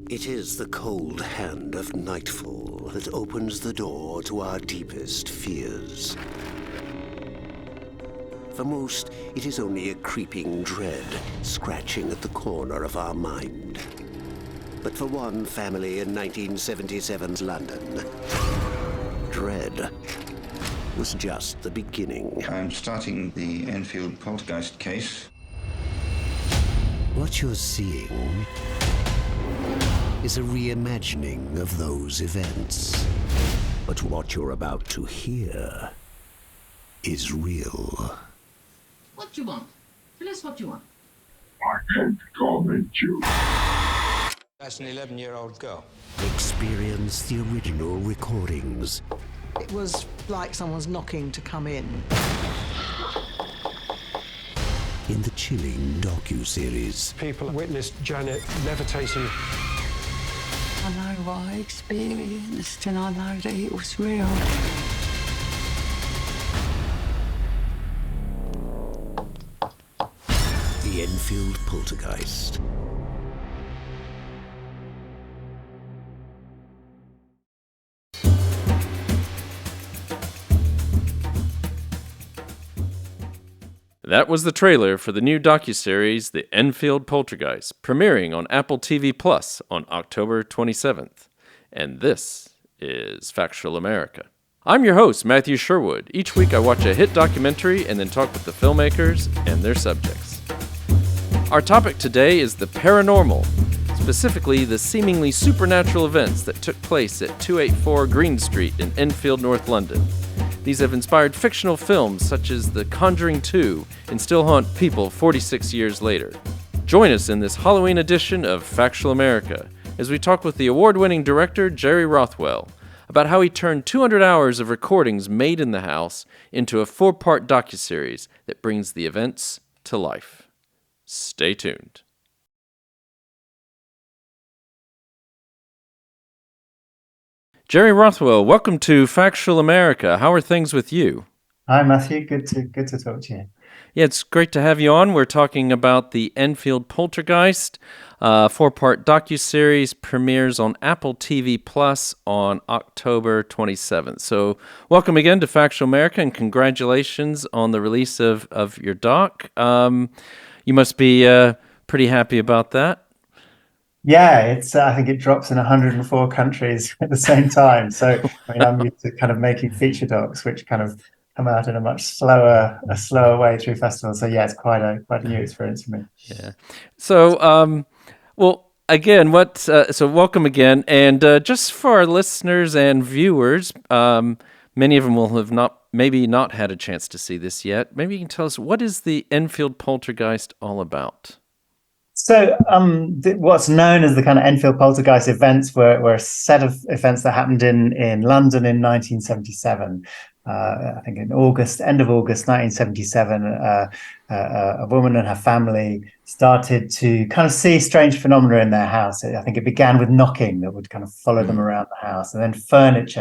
It is the cold hand of nightfall that opens the door to our deepest fears. For most, it is only a creeping dread scratching at the corner of our mind. But for one family in 1977's London, dread was just the beginning. I'm starting the Enfield Poltergeist case. What you're seeing is a reimagining of those events. But what you're about to hear is real. What do you want? Tell us what you want. I can't comment you. That's an 11-year-old girl. Experience the original recordings. It was like someone's knocking to come in. In the chilling docu-series. People witnessed Janet levitating. I know what I experienced and I know that it was real. The Enfield Poltergeist. That was the trailer for the new docu-series, The Enfield Poltergeist, premiering on Apple TV Plus on October 27th. And this is Factual America. I'm your host, Matthew Sherwood. Each week I watch a hit documentary and then talk with the filmmakers and their subjects. Our topic today is the paranormal, specifically the seemingly supernatural events that took place at 284 Green Street in Enfield, North London. These have inspired fictional films such as The Conjuring 2 and still haunt people 46 years later. Join us in this Halloween edition of Factual America as we talk with the award-winning director Jerry Rothwell about how he turned 200 hours of recordings made in the house into a 4-part docuseries that brings the events to life. Stay tuned. Jerry Rothwell, welcome to Factual America. How are things with you? Hi, Matthew. Good to talk to you. Yeah, it's great to have you on. We're talking about the Enfield Poltergeist, 4-part docuseries, premieres on Apple TV Plus on October 27th. So welcome again to Factual America, and congratulations on the release of your doc. You must be pretty happy about that. Yeah, it's. I think it drops in 104 countries at the same time. So I'm used to kind of making feature docs, which kind of come out in a much slower way through festivals. So yeah, it's quite a new experience for me. Yeah. So well, again, so welcome again, and just for our listeners and viewers, many of them will have not had a chance to see this yet. Maybe you can tell us, what is the Enfield Poltergeist all about? So what's known as the kind of Enfield Poltergeist events were a set of events that happened in London in 1977. I think in end of August 1977, a woman and her family started to kind of see strange phenomena in their house. I think it began with knocking that would kind of follow them around the house. And then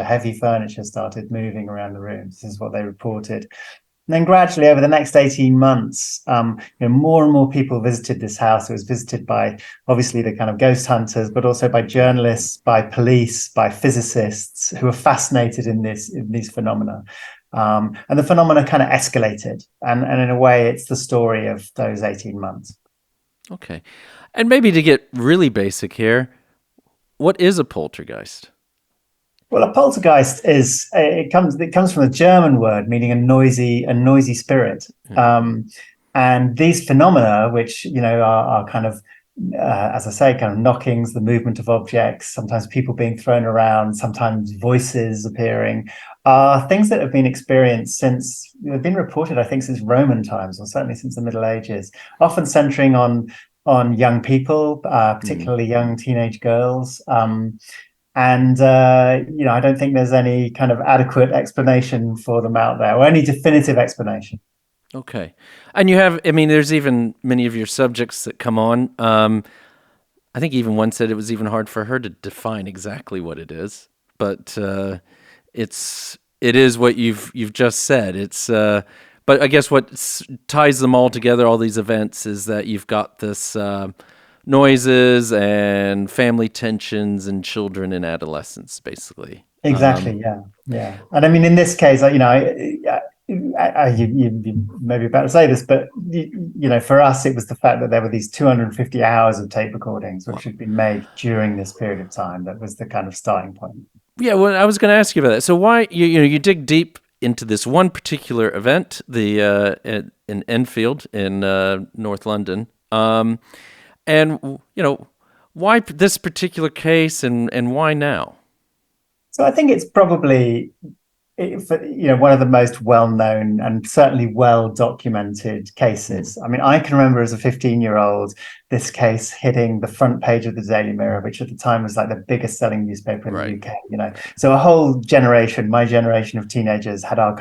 heavy furniture started moving around the rooms. This is what they reported. And then gradually over the next 18 months, more and more people visited this house. It was visited by, obviously, the kind of ghost hunters, but also by journalists, by police, by physicists who were fascinated in these phenomena. And the phenomena kind of escalated. And in a way, it's the story of those 18 months. Okay. And maybe to get really basic here, what is a poltergeist? Well, a poltergeist comes from a German word meaning a noisy spirit, and these phenomena, which are kind of, as I say, kind of knockings, the movement of objects, sometimes people being thrown around, sometimes voices appearing, are things that have been experienced have been reported, I think, since Roman times, or certainly since the Middle Ages, often centering on young people, particularly young teenage girls. And I don't think there's any kind of adequate explanation for them out there, or any definitive explanation. Okay. And there's even many of your subjects that come on. I think even one said it was even hard for her to define exactly what it is, but it is what you've just said. It's but I guess what ties them all together, all these events, is that you've got this noises and family tensions and children and adolescence, basically. Exactly. Yeah. And I mean, in this case, you may be about to say this, but for us, it was the fact that there were these 250 hours of tape recordings, which had been made during this period of time. That was the kind of starting point. Yeah, well, I was going to ask you about that. So why you dig deep into this one particular event, the in Enfield in North London, and why this particular case and why now? So I think it's probably one of the most well-known and certainly well-documented cases. I mean, I can remember as a 15-year-old this case hitting the front page of the Daily Mirror, which at the time was like the biggest selling newspaper in the UK. So a whole generation, my generation of teenagers, had our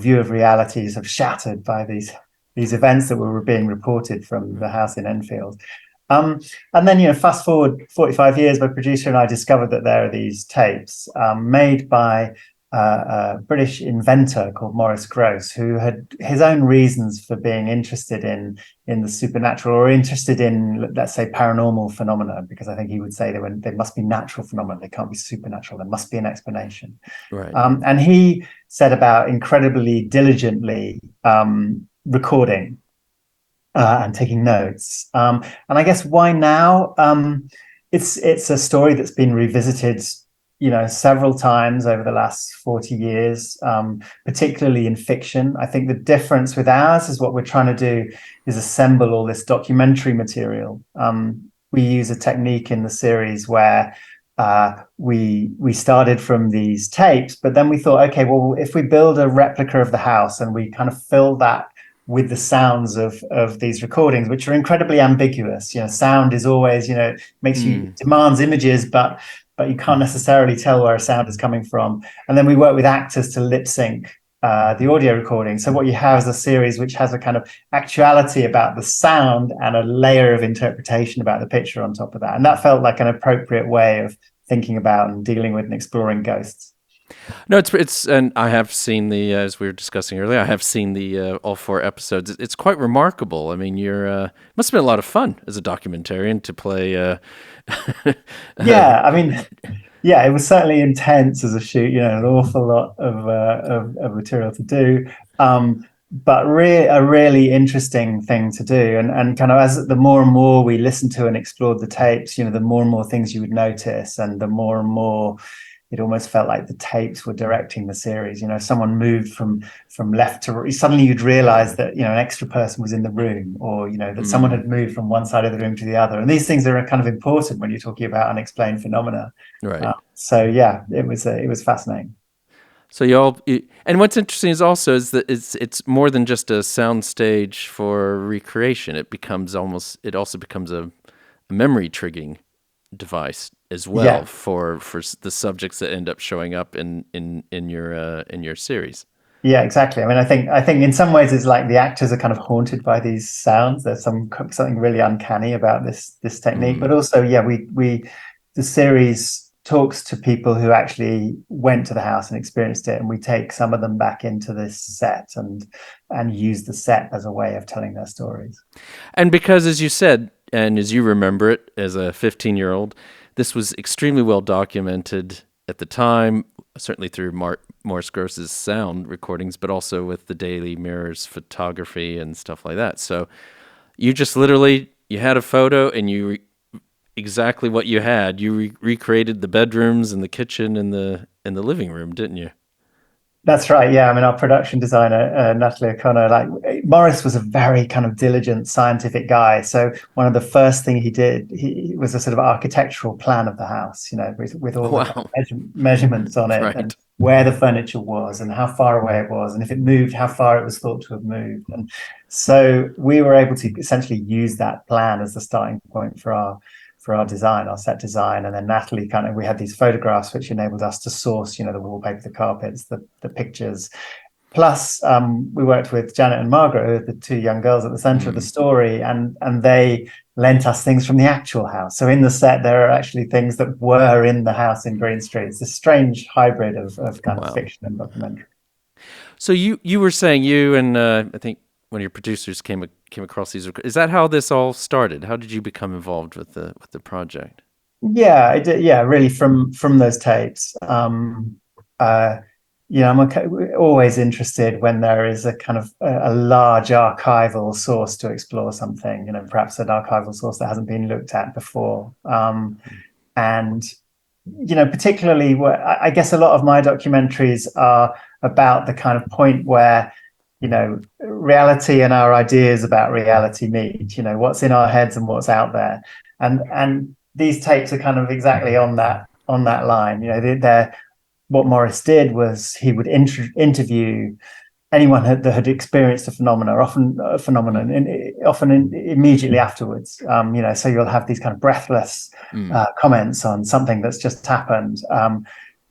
view of reality sort of shattered by these events that were being reported from the house in Enfield. And then, fast forward 45 years, my producer and I discovered that there are these tapes made by a British inventor called Maurice Grosse, who had his own reasons for being interested in the supernatural, or interested in, let's say, paranormal phenomena, because I think he would say they must be natural phenomena, they can't be supernatural, there must be an explanation. Right. And he set about incredibly diligently recording and taking notes. And I guess why now? It's a story that's been revisited several times over the last 40 years, particularly in fiction. I think the difference with ours is what we're trying to do is assemble all this documentary material. We use a technique in the series where we started from these tapes, but then we thought, okay, well, if we build a replica of the house and we kind of fill that with the sounds of these recordings, which are incredibly ambiguous. Sound is always, makes you demands images, but you can't necessarily tell where a sound is coming from. And then we work with actors to lip sync the audio recording. So what you have is a series which has a kind of actuality about the sound and a layer of interpretation about the picture on top of that. And that felt like an appropriate way of thinking about and dealing with and exploring ghosts. No, it's and I have seen as we were discussing earlier, I have seen the all 4 episodes. It's quite remarkable. I mean, must have been a lot of fun as a documentarian to play. Yeah, I mean, yeah, it was certainly intense as a shoot. An awful lot of material to do, but a really interesting thing to do. And kind of as the more and more we listened to and explored the tapes, the more and more things you would notice, and the more and more it almost felt like the tapes were directing the series. If someone moved from left to right, suddenly you'd realize that, an extra person was in the room, or, that someone had moved from one side of the room to the other. And these things are kind of important when you're talking about unexplained phenomena. Right. So yeah, it was fascinating. So and what's interesting is that it's more than just a sound stage for recreation. It also becomes a memory triggering device as well for the subjects that end up showing up in your series. Yeah, exactly. I mean, I think in some ways it's like the actors are kind of haunted by these sounds. There's something really uncanny about this technique, but also, the series talks to people who actually went to the house and experienced it, and we take some of them back into this set and use the set as a way of telling their stories. And because, as you said, and as you remember it as a 15-year-old, this was extremely well documented at the time, certainly through Maurice Grosse's sound recordings, but also with the Daily Mirror's photography and stuff like that. So you just literally, you had a photo and exactly what you had. You recreated the bedrooms and the kitchen and the living room, didn't you? That's right. Yeah. I mean, our production designer, Natalie O'Connor, Maurice was a very kind of diligent scientific guy. So one of the first thing he did, he was a sort of architectural plan of the house, with all the measurements on it, and where the furniture was and how far away it was. And if it moved, how far it was thought to have moved. And so we were able to essentially use that plan as the starting point for our design, our set design. And then Natalie we had these photographs which enabled us to source, the wallpaper, the carpets, the pictures. Plus, we worked with Janet and Margaret, who are the 2 young girls at the center of the story, and they lent us things from the actual house. So in the set, there are actually things that were in the house in Green Street. It's a strange hybrid of kind of fiction and documentary. So you were saying, you and I think one of your producers came across these. Is that how this all started? How did you become involved with the project? Yeah, I did. Yeah, really from those tapes. I'm always interested when there is a kind of a large archival source to explore something. Perhaps an archival source that hasn't been looked at before. And particularly, I guess a lot of my documentaries are about the kind of point where reality and our ideas about reality meet. What's in our heads and what's out there, and these tapes are kind of exactly on that line. They're what Maurice did was he would interview anyone that had experienced a phenomenon, often immediately afterwards. So you'll have these kind of breathless comments on something that's just happened,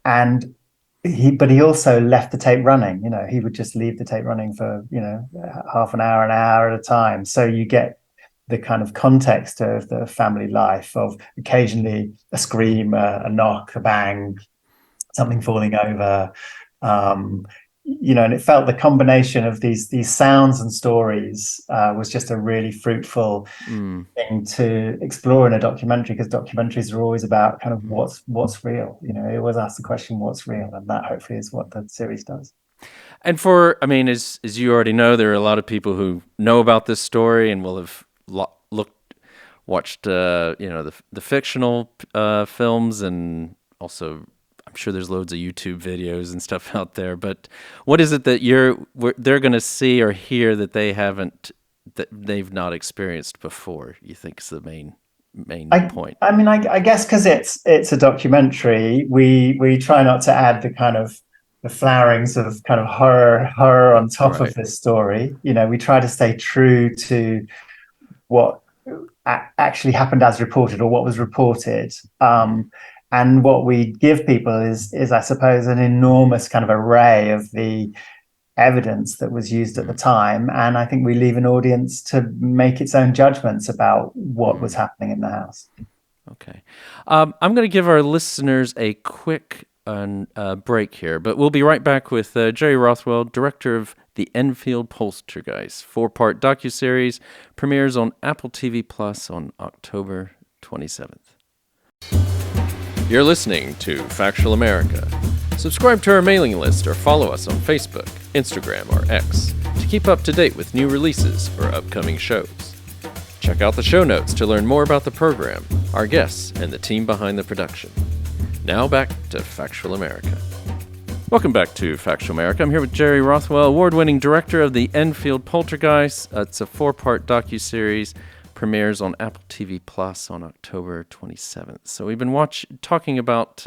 and he also left the tape running. He would just leave the tape running for half an hour at a time. So you get the kind of context of the family life of occasionally a scream, a knock, a bang, something falling over, and it felt the combination of these sounds and stories was just a really fruitful thing to explore in a documentary, because documentaries are always about kind of what's real. It always asks the question, what's real, and that hopefully is what the series does. And as you already know, there are a lot of people who know about this story and will have watched the fictional films, and also I'm sure there's loads of YouTube videos and stuff out there. But what is it that they're going to see or hear that they've not experienced before? You think is the main point? I guess because it's a documentary, we try not to add the kind of the flowerings of kind of horror on top of this story. We try to stay true to what actually happened as reported, or what was reported. And what we give people is I suppose an enormous kind of array of the evidence that was used at the time, and I think we leave an audience to make its own judgments about what was happening in the house. Okay, I'm going to give our listeners a quick break here, but we'll be right back with Jerry Rothwell, director of the Enfield Poltergeist 4-part docu-series, premieres on Apple TV Plus on October 27th. You're listening to Factual America. Subscribe to our mailing list or follow us on Facebook, Instagram, or X to keep up to date with new releases or upcoming shows. Check out the show notes to learn more about the program, our guests, and the team behind the production. Now back to Factual America. Welcome back to Factual America. I'm here with Jerry Rothwell, award-winning director of the Enfield Poltergeist. It's a 4-part docu-series. Premieres on Apple TV Plus on October 27th. So we've been talking about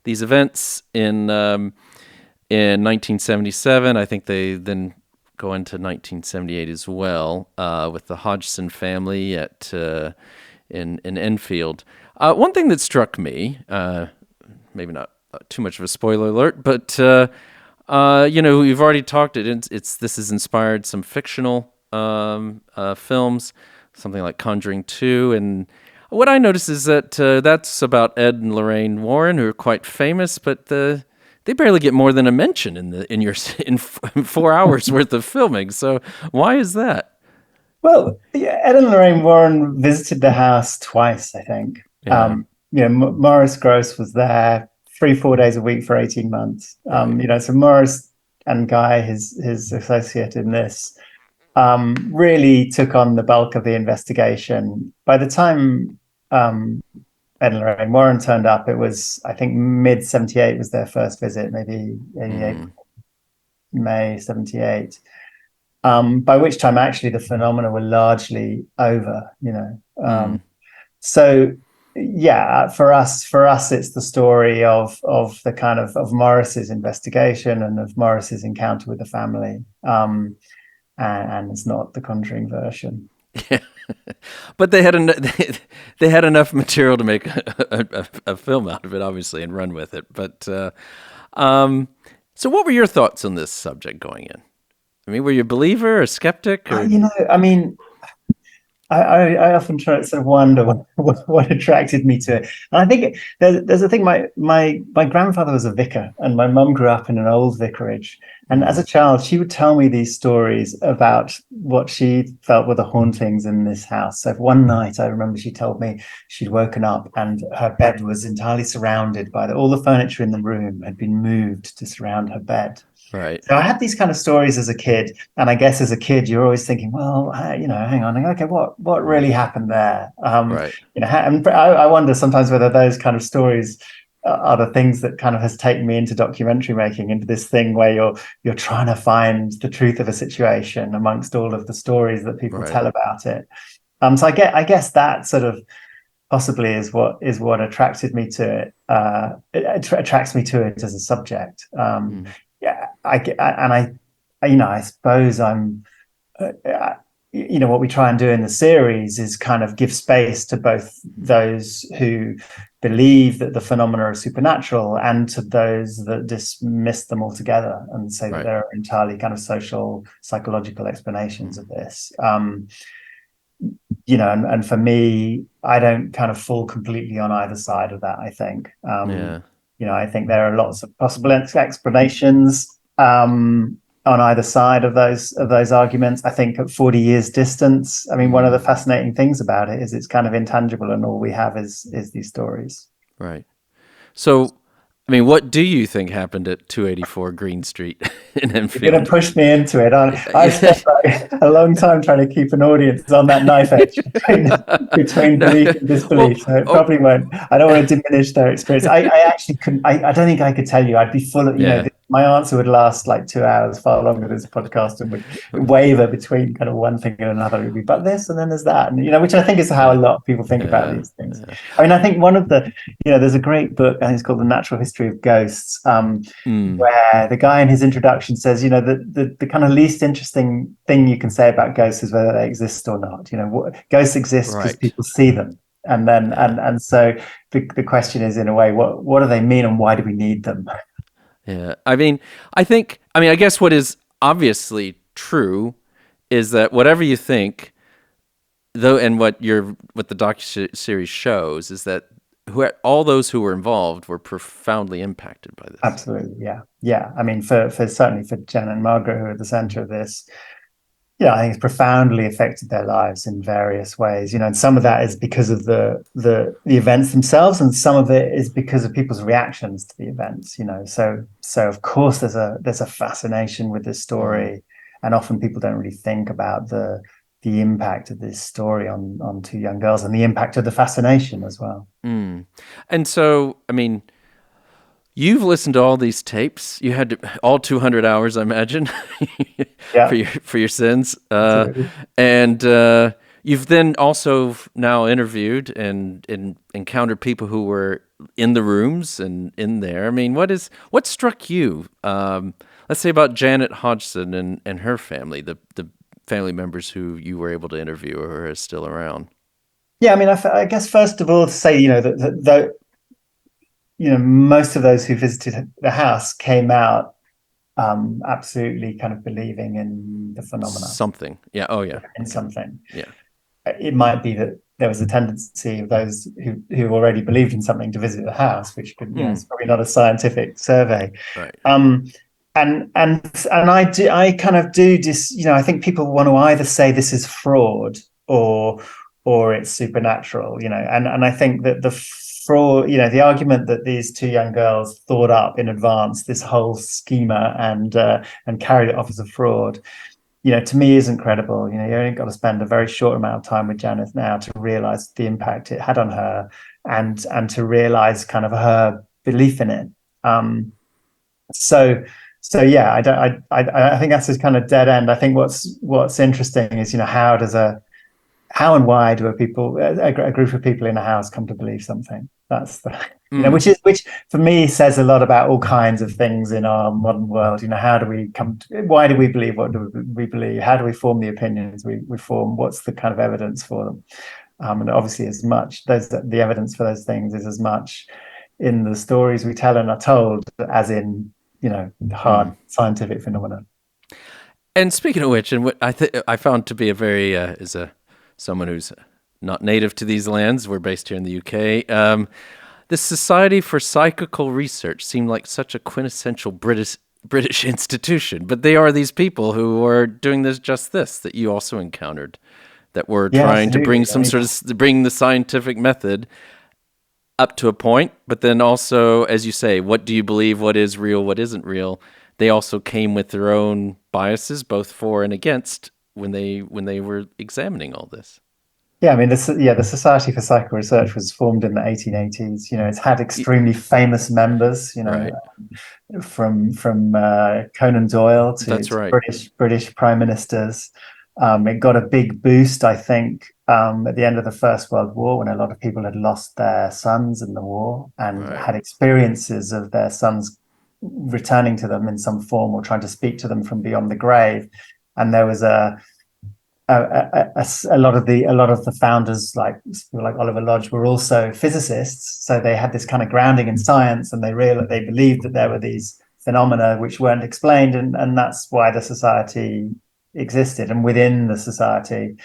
these events in 1977. I think they then go into 1978 as well, with the Hodgson family in Enfield. One thing that struck me, maybe not too much of a spoiler alert, but we've already talked. This has inspired some fictional films. Something like Conjuring 2, and what I noticed is that that's about Ed and Lorraine Warren, who are quite famous, but they barely get more than a mention in 4 hours worth of filming. So why is that? Well, Ed and Lorraine Warren visited the house twice, I think. Yeah. Maurice Grosse was there 3-4 days a week for 18 months. So Maurice and Guy, his associate in this, really took on the bulk of the investigation. By the time Ed and Lorraine Warren turned up, it was, I think, mid-78 was their first visit, maybe May 78. By which time, actually, the phenomena were largely over, So, yeah, for us, it's the story of the kind of Maurice's investigation and of Maurice's encounter with the family. And it's not the Conjuring version. Yeah. But they had enough material to make a film out of it, obviously, and run with it. But so, what were your thoughts on this subject going in? I mean, were you a believer, a skeptic? Or... I often try to sort of wonder what attracted me to it. And I think there's a thing. My grandfather was a vicar, and my mum grew up in an old vicarage. And as a child, she would tell me these stories about what she felt were the hauntings in this house. So one night, I remember she told me she'd woken up and her bed was entirely surrounded by all the furniture in the room had been moved to surround her bed. Right. So I had these kind of stories as a kid, and I guess as a kid, you're always thinking, well, hang on, okay, what really happened there? Right. And I wonder sometimes whether those kind of stories are the things that kind of has taken me into documentary making, into this thing where you're trying to find the truth of a situation amongst all of the stories that people tell about it. So I guess that sort of possibly is what attracted me to it. It attracts me to it as a subject. Yeah, I suppose I'm, what we try and do in the series is kind of give space to both those who believe that the phenomena are supernatural and to those that dismiss them altogether and say that there are entirely kind of social, psychological explanations of this. And for me, I don't kind of fall completely on either side of that, I think. I think there are lots of possible explanations on either side of those arguments. I think at 40 years distance, I mean, one of the fascinating things about it is it's kind of intangible, and all we have is these stories. Right. So, I mean, what do you think happened at 284 Green Street in Enfield? You're going to push me into it. I spent a long time trying to keep an audience on that knife edge between belief and disbelief. So it probably won't. I don't want to diminish their experience. I actually couldn't. I don't think I could tell you. I'd be full of, my answer would last like 2 hours, far longer than this podcast, and would waver between kind of one thing and another. It would be, but this, and then there's that, and which I think is how a lot of people think about these things. I mean, I think one of the, there's a great book, I think it's called The Natural History of Ghosts, where the guy in his introduction says, the kind of least interesting thing you can say about ghosts is whether they exist or not. Ghosts exist because people see them. And then, and so the question is, in a way, what do they mean, and why do we need them? Yeah, I guess what is obviously true is that whatever you think, though, and what the docu-series shows is that all those who were involved were profoundly impacted by this. Absolutely, yeah. I mean, for certainly for Jen and Margaret, who are at the center of this, I think it's profoundly affected their lives in various ways. And some of that is because of the events themselves, and some of it is because of people's reactions to the events. So of course there's a fascination with this story, and often people don't really think about the impact of this story on two young girls, and the impact of the fascination as well. And so, I mean, you've listened to all these tapes. You had all 200 hours, I imagine, for your sins. And you've then also now interviewed and encountered people who were in the rooms and in there. I mean, what struck you? Let's say about Janet Hodgson and her family, the family members who you were able to interview or are still around. Yeah, I mean, I guess first of all to say, that most of those who visited the house came out absolutely kind of believing in the phenomena. Something. Yeah. Oh, yeah. In something. Yeah. It might be that there was a tendency of those who already believed in something to visit the house, which could, it's probably not a scientific survey. Right. And I kind of do just, I think people want to either say this is fraud or it's supernatural, and I think that the fraud, the argument that these two young girls thought up in advance this whole schema and carried it off as a fraud, to me isn't credible. You only got to spend a very short amount of time with Janet now to realize the impact it had on her, and to realize kind of her belief in it. So yeah, I think that's this kind of dead end. I think what's interesting is, how and why do a group of people in a house come to believe something? That's the, which for me says a lot about all kinds of things in our modern world. How do we why do we believe? What do we believe? How do we form the opinions we form? What's the kind of evidence for them? And obviously the evidence for those things is as much in the stories we tell and are told as in, hard scientific phenomena. And speaking of which, and what I found to be a very someone who's not native to these lands. We're based here in the UK. The Society for Psychical Research seemed like such a quintessential British institution, but they are these people who are doing this that you also encountered, that were trying to bring bring the scientific method up to a point, but then also, as you say, what do you believe, what is real, what isn't real? They also came with their own biases, both for and against, when they were examining all this. Yeah, I mean, the Society for Psychical Research was formed in the 1880s. It's had extremely famous members. Right. From Conan Doyle to British prime ministers. It got a big boost, I think, at the end of the First World War, when a lot of people had lost their sons in the war and had experiences of their sons returning to them in some form or trying to speak to them from beyond the grave. And there was a lot of the founders, like Oliver Lodge, were also physicists, so they had this kind of grounding in science, and they believed that there were these phenomena which weren't explained, and that's why the society existed. And within the society,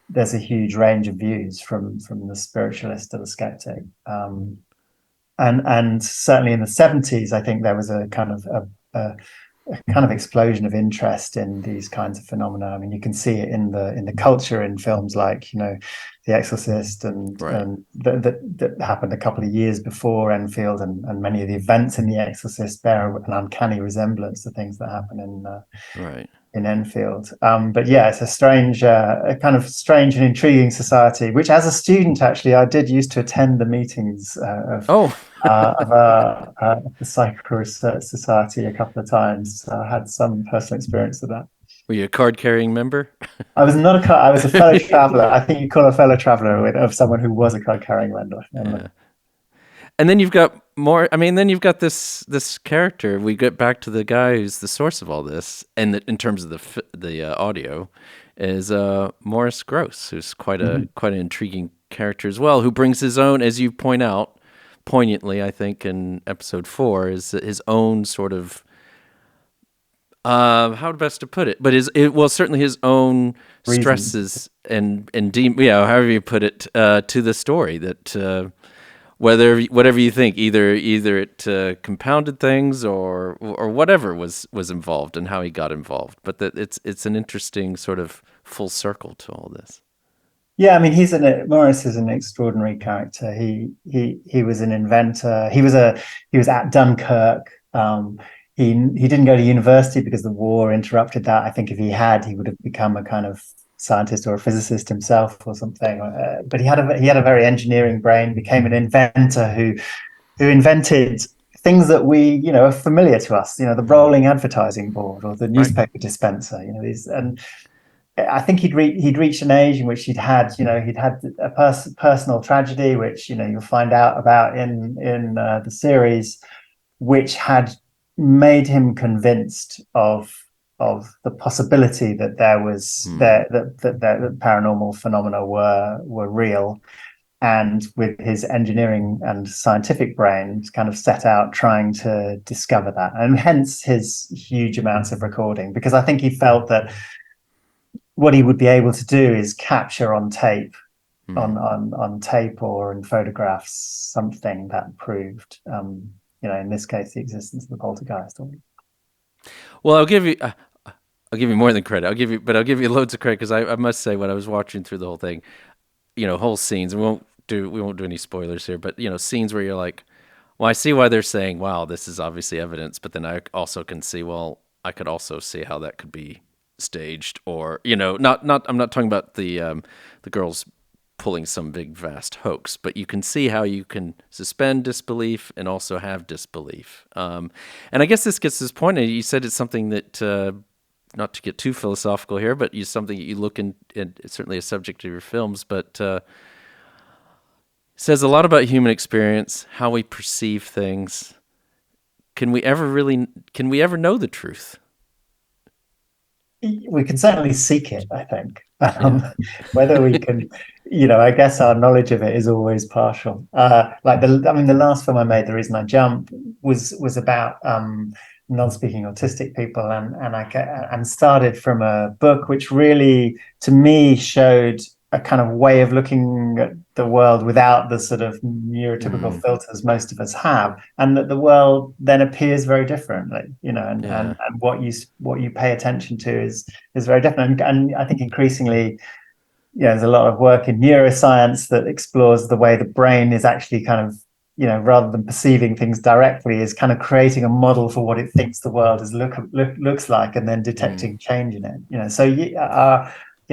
there's a huge range of views from the spiritualist to the skeptic. And certainly in the 70s, I think there was a kind of explosion of interest in these kinds of phenomena. I mean, you can see it in the culture in films like, The Exorcist and that happened a couple of years before Enfield, and many of the events in The Exorcist bear an uncanny resemblance to things that happen in Enfield. But yeah, it's a kind of strange and intriguing society, which as a student, actually, I did used to attend the meetings of the Psychical Research Society a couple of times. So I had some personal experience of that. Were you a card-carrying member? I was not I was a fellow traveller. I think you call a fellow traveller of someone who was a card-carrying member. Yeah. And then you've got more. I mean, then you've got this character. We get back to the guy who's the source of all this, and in terms of the audio, is Maurice Grosse, who's quite an intriguing character as well, who brings his own, as you point out poignantly, I think in episode 4, is his own sort of how best to put it, but certainly his own stresses and however you put it, to the story that. Whatever you think, either it compounded things or whatever was involved and how he got involved, but that it's an interesting sort of full circle to all this. Yeah, I mean, Maurice is an extraordinary character. He was an inventor. He was at Dunkirk. He didn't go to university because the war interrupted that. I think if he had, he would have become a kind of scientist or a physicist himself or something, but he had a very engineering brain, became an inventor who invented things that we are familiar to us, the rolling advertising board or the newspaper dispenser, these. And I think he'd reached an age in which he'd had a personal tragedy, which you'll find out about in the series, which had made him convinced of the possibility that there was that paranormal phenomena were real, and with his engineering and scientific brain kind of set out trying to discover that, and hence his huge amounts of recording, because I think he felt that what he would be able to do is capture on tape, on tape or in photographs, something that proved, in this case, the existence of the poltergeist. Well, I'll give you more than credit. I'll give you loads of credit, because I must say, when I was watching through the whole thing, whole scenes, we won't do any spoilers here, but scenes where you're like, well, I see why they're saying, wow, this is obviously evidence, but then I also can see, well, I could also see how that could be staged, or not. I'm not talking about the girls pulling some big vast hoax, but you can see how you can suspend disbelief and also have disbelief. And I guess this gets to this point. You said it's something that. Not to get too philosophical here, but it's something that you look in, and it's certainly a subject of your films, but says a lot about human experience, how we perceive things. Can we ever know the truth? We can certainly seek it, I think. Whether we can, I guess our knowledge of it is always partial. The last film I made, The Reason I Jump, was about non-speaking autistic people, and started from a book which really, to me, showed a kind of way of looking at the world without the sort of neurotypical filters most of us have, and that the world then appears very differently, and what you pay attention to is very different. And I think increasingly, there's a lot of work in neuroscience that explores the way the brain is actually kind of, rather than perceiving things directly, is kind of creating a model for what it thinks the world looks like, and then detecting change in it. So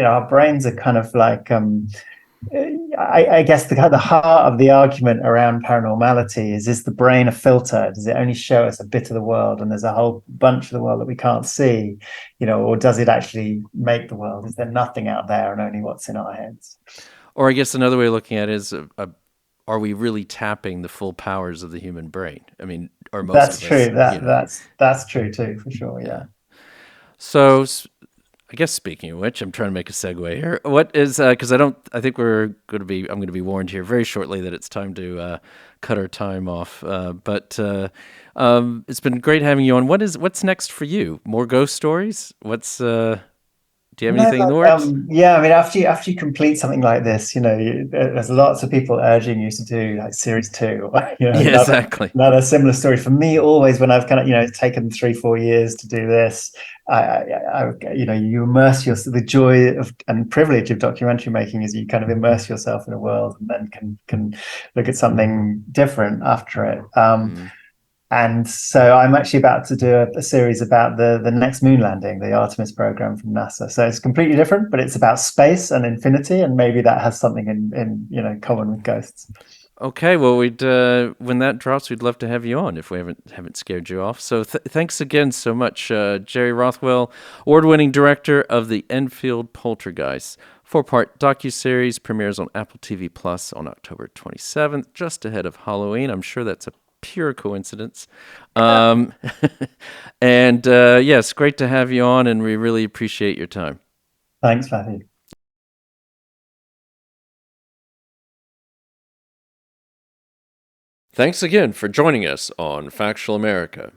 our brains are kind of like, I guess the heart of the argument around paranormality is the brain a filter? Does it only show us a bit of the world, and there's a whole bunch of the world that we can't see, or does it actually make the world? Is there nothing out there and only what's in our heads? Or I guess another way of looking at it is, are we really tapping the full powers of the human brain? I mean, are most that's of true. us, That's true too, for sure. Yeah. So, I guess speaking of which, I'm trying to make a segue here. What is, because I'm going to be warned here very shortly that it's time to cut our time off. But it's been great having you on. What's next for you? More ghost stories? Do you have anything in the works? I mean, after you complete something like this, there's lots of people urging you to do like series 2. Exactly. Another similar story for me. Always when I've kind of taken 3-4 years to do this, you immerse yourself. The joy and privilege of documentary making is you kind of immerse yourself in a world and then can look at something different after it. And so I'm actually about to do a series about the next moon landing, the Artemis program from NASA. So it's completely different, but it's about space and infinity, and maybe that has something in common with ghosts. Okay, well, when that drops, we'd love to have you on if we haven't scared you off. So thanks again so much, Jerry Rothwell, award-winning director of the Enfield Poltergeist. 4-part docu-series premieres on Apple TV Plus on October 27th, just ahead of Halloween. I'm sure that's a pure coincidence. And yes, great to have you on, and we really appreciate your time. Thanks, Matthew. Thanks again for joining us on Factual America.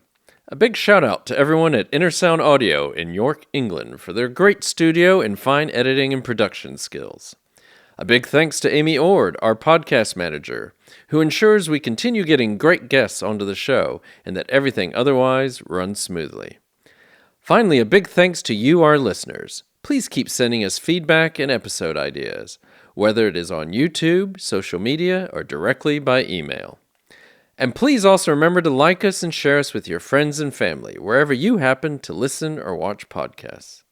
A big shout out to everyone at Intersound Audio in York, England for their great studio and fine editing and production skills. A big thanks to Amy Ord, our podcast manager, who ensures we continue getting great guests onto the show and that everything otherwise runs smoothly. Finally, a big thanks to you, our listeners. Please keep sending us feedback and episode ideas, whether it is on YouTube, social media, or directly by email. And please also remember to like us and share us with your friends and family, wherever you happen to listen or watch podcasts.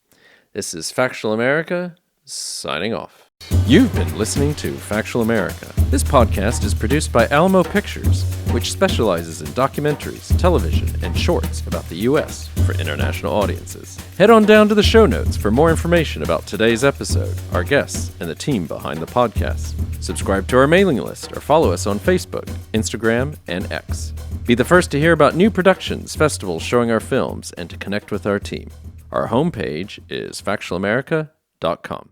This is Factual America, signing off. You've been listening to Factual America. This podcast is produced by Alamo Pictures, which specializes in documentaries, television, and shorts about the U.S. for international audiences. Head on down to the show notes for more information about today's episode, our guests, and the team behind the podcast. Subscribe to our mailing list or follow us on Facebook, Instagram, and X. Be the first to hear about new productions, festivals showing our films, and to connect with our team. Our homepage is factualamerica.com.